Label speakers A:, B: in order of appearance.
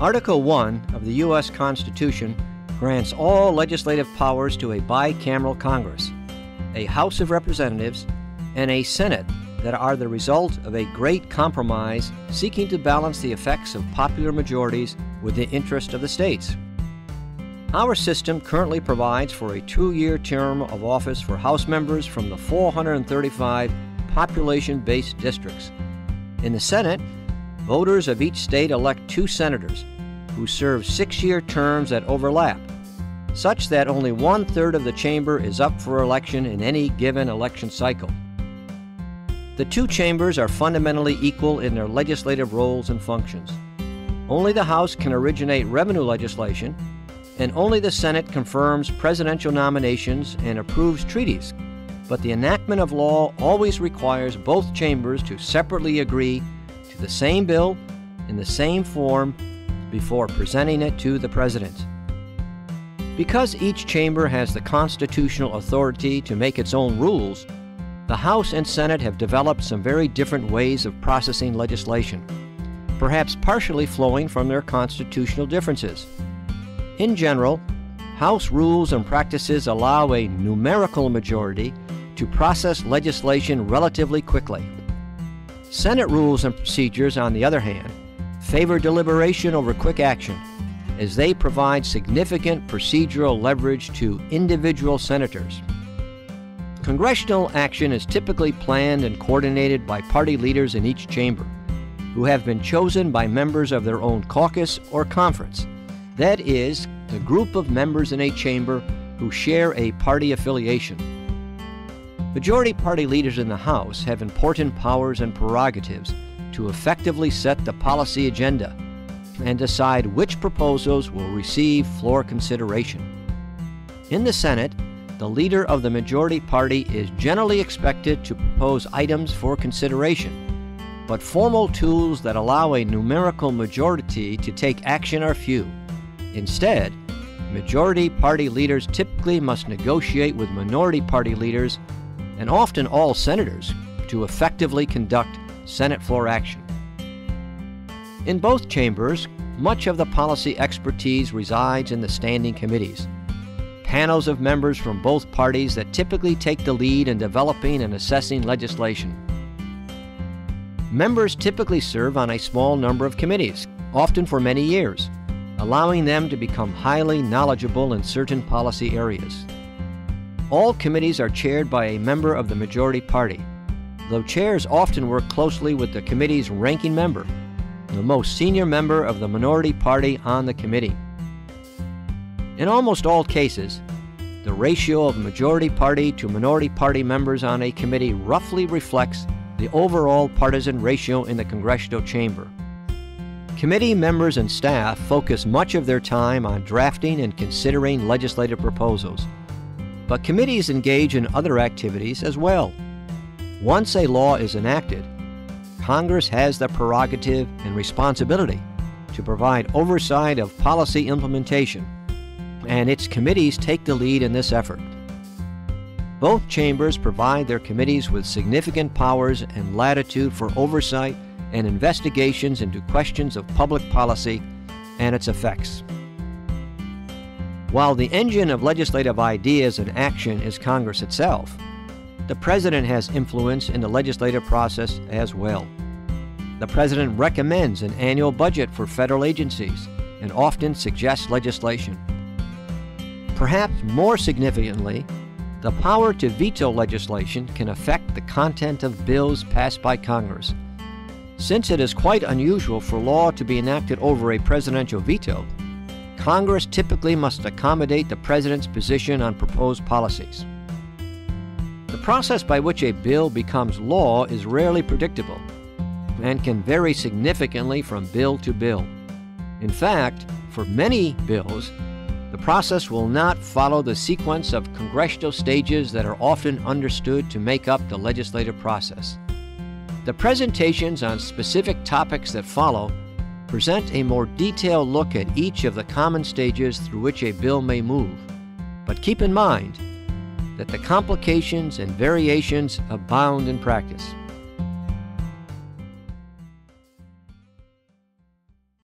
A: Article 1 of the U.S. Constitution grants all legislative powers to a bicameral Congress, a House of Representatives, and a Senate that are the result of a great compromise seeking to balance the effects of popular majorities with the interest of the states. Our system currently provides for a 2-year term of office for House members from the 435 population-based districts. In the Senate, voters of each state elect 2 senators who serve 6-year terms that overlap, such that only 1/3 of the chamber is up for election in any given election cycle. The 2 chambers are fundamentally equal in their legislative roles and functions. Only the House can originate revenue legislation, and only the Senate confirms presidential nominations and approves treaties. But the enactment of law always requires both chambers to separately agree to the same bill in the same form before presenting it to the President. Because each chamber has the constitutional authority to make its own rules, the House and Senate have developed some very different ways of processing legislation, perhaps partially flowing from their constitutional differences. In general, House rules and practices allow a numerical majority to process legislation relatively quickly. Senate rules and procedures, on the other hand, favor deliberation over quick action, as they provide significant procedural leverage to individual senators. Congressional action is typically planned and coordinated by party leaders in each chamber, who have been chosen by members of their own caucus or conference. That is, the group of members in a chamber who share a party affiliation. Majority party leaders in the House have important powers and prerogatives to effectively set the policy agenda and decide which proposals will receive floor consideration. In the Senate, the leader of the majority party is generally expected to propose items for consideration, but formal tools that allow a numerical majority to take action are few. Instead, majority party leaders typically must negotiate with minority party leaders, and often all senators, to effectively conduct Senate floor action. In both chambers, much of the policy expertise resides in the standing committees, panels of members from both parties that typically take the lead in developing and assessing legislation. Members typically serve on a small number of committees, often for many years, allowing them to become highly knowledgeable in certain policy areas. All committees are chaired by a member of the majority party, though chairs often work closely with the committee's ranking member, the most senior member of the minority party on the committee. In almost all cases, the ratio of majority party to minority party members on a committee roughly reflects the overall partisan ratio in the congressional chamber. Committee members and staff focus much of their time on drafting and considering legislative proposals, but committees engage in other activities as well. Once a law is enacted, Congress has the prerogative and responsibility to provide oversight of policy implementation, and its committees take the lead in this effort. Both chambers provide their committees with significant powers and latitude for oversight and investigations into questions of public policy and its effects. While the engine of legislative ideas and action is Congress itself, the President has influence in the legislative process as well. The President recommends an annual budget for federal agencies and often suggests legislation. Perhaps more significantly, the power to veto legislation can affect the content of bills passed by Congress. Since it is quite unusual for law to be enacted over a presidential veto, Congress typically must accommodate the President's position on proposed policies. The process by which a bill becomes law is rarely predictable and can vary significantly from bill to bill. In fact, for many bills, the process will not follow the sequence of congressional stages that are often understood to make up the legislative process. The presentations on specific topics that follow present a more detailed look at each of the common stages through which a bill may move. But keep in mind that the complications and variations abound in practice.